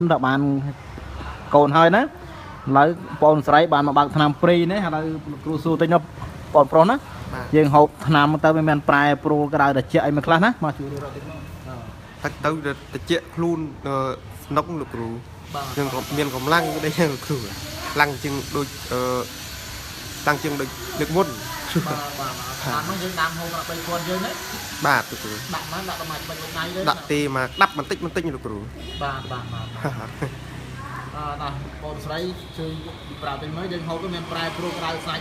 đọc bàn cồn hơi đó lấy bọn sấy bàn mà bằng tham pri đấy hay là cruise tên nó bọn pro nó nhưng hộp nam tới bên men prai pro cái đại là chạy mà class á mà chú tắc tới chạy luôn nóng được rồi nhưng còn miền còn lăng đây là rồi lăng chừng đôi tăng chừng được môn nó dương nam hôm là bay con dương đấy bà được rồi bạn nói là mà bay con này đấy đặt tì mà đắp mình tích được rồi bà nè bọn sấy chơi bảo tình mới dương hộp cái men prai pro cái đại sai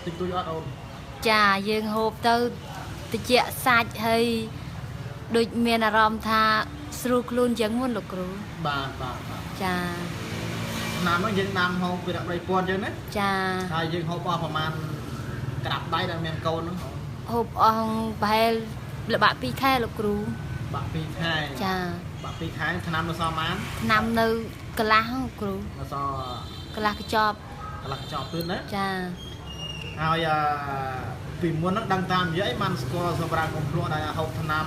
tích tôi ở đâu chà dương hộp tao chạy sạch hay đôi miền Aram tha sưu luôn chẳng muốn được rồi bà chà nam nó dương nam hôm bị đặt bay con dương đấy chà hai dương hộp quaประมาณกระดับได้แล้วmen câu nó hộp ông bài là bạn pi khai được rồi បាក់ពីខែ chà បាក់ពីខែឆ្នាំនៅសល់បាន năm nơi cái lá không rồi នៅសល់ cái lá cái chọp កន្លះចប់ទៀតណា chà ហើយពីមុនហ្នឹងដឹងតាមនិយាយបានស្គាល់សម្រាប់កុំភ្លក់ដែលហូបឆ្នាំ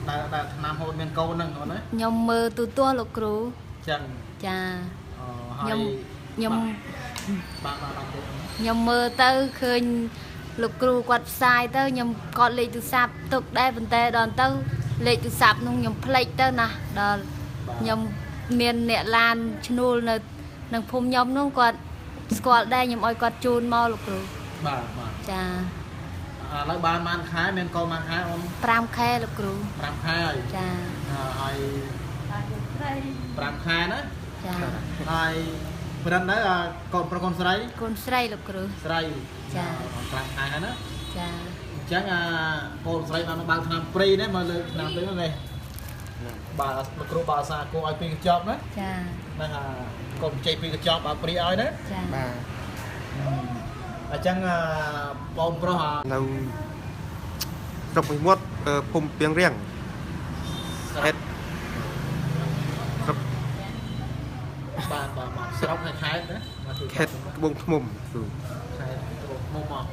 ដែលឆ្នាំហូបមានកូនហ្នឹងហ្នឹងណា nhom mơ tu tua được rồi ចឹង chà ហើយ nhom បាទទៀត nhom mơ tới khơi lục cừu quạt sai tới nhom cọt lệ từ sạp tục đây vấn đề đòn tới lệ từ sạp nung nhom plate tới nè đòn nhom miền nẹt lan chnu nè nâng phum nhom nung quạt quạt đây nhom oi quạt chun mau lục cừu បាទ chà ឥឡូវបានបានខែមានកូនបានខែអូន 5 khe lục cừu 5ខែហើយ chà ហើយ5ខែណា chà ហើយព្រឹនទៅកូនប្រុសកូនស្រី con sray lục cừu ស្រី ចា 5ខែហើយណា chà អញ្ចឹងកូនស្រីបានបើកឆ្នាំព្រីនេះមកលើឆ្នាំព្រីនេះបាទលោកគ្រូបាសាគោឲ្យពីកញ្ចប់ណា chà ហ្នឹងកូនចេញពីកញ្ចប់បើព្រីឲ្យណា chà បាទ អញ្ចឹងបងប្រុស នៅស្រុកមួយមាត់ភូមិពីងរៀងហេតុស្រុក បាទស្រុកខេត្តណា ខេត្តត្បូងឃ្មុំគ្រូ ខេត្តត្បូងឃ្មុំមក បាទ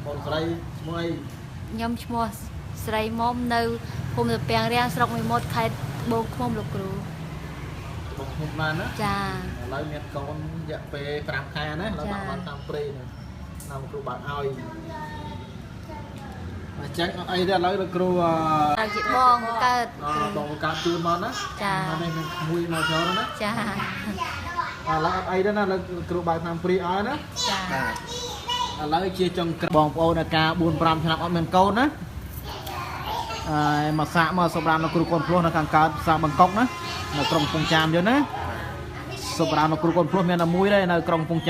កូនស្រីឈ្មោះអី nhom chmua sray momនៅភូមិតាពាំងរាំងស្រុកមួយមាត់ខេត្តបូងឃ្មុំលោកគ្រូ ត្បូងឃ្មុំបានណា ចា ឥឡូវមានកូនរយៈពេល5ខែណាឥឡូវបានតាមព្រីណាតាមគ្រូបានឲ្យអញ្ចឹងអីទេឥឡូវលោកគ្រូ ទៅជាបងកើត បងកាត់ជូនមកណា ចា នេះមានមួយមកចូលណា ចា ឥឡូវអត់អីទេណាឥឡូវគ្រូបើកតាមព្រីឲ្យណា ចា បាទ ឥឡូវជាចុងក្រោយបងប្អូនការ4 5ឆ្នាំអត់មានកូនណាមកសាកមកសម្រាប់នៅគ្រូកូនភ្លោះនៅខាងកើតសាកបង្កុកណានៅក្រុងកំពង់ចាមយើងណាសម្រាប់នៅគ្រូកូនភ្លោះមានតែមួយទេនៅក្រុងកំពង់ចាម